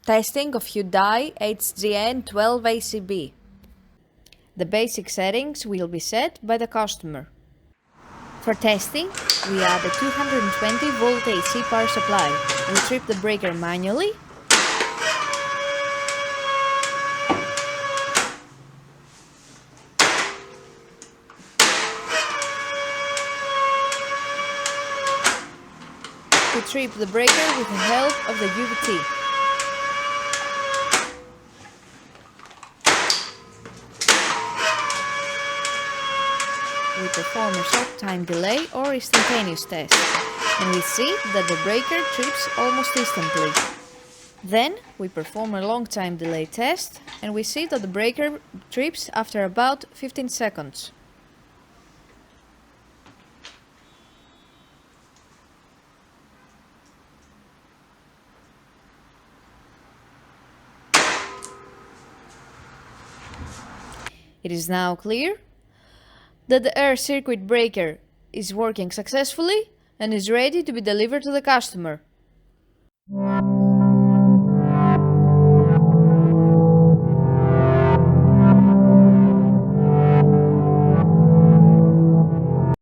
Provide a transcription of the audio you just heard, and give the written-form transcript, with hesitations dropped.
Testing of Hyundai HGN12 ACB. The basic settings will be set by the customer. For testing, we add a 220 volt AC power supply. We trip the breaker manually. We trip the breaker with the help of the UVT. We perform a short time delay or instantaneous test, and we see that the breaker trips almost instantly. Then we perform a long time delay test, and we see that the breaker trips after about 15 seconds. It is now clear that the air circuit breaker is working successfully and is ready to be delivered to the customer.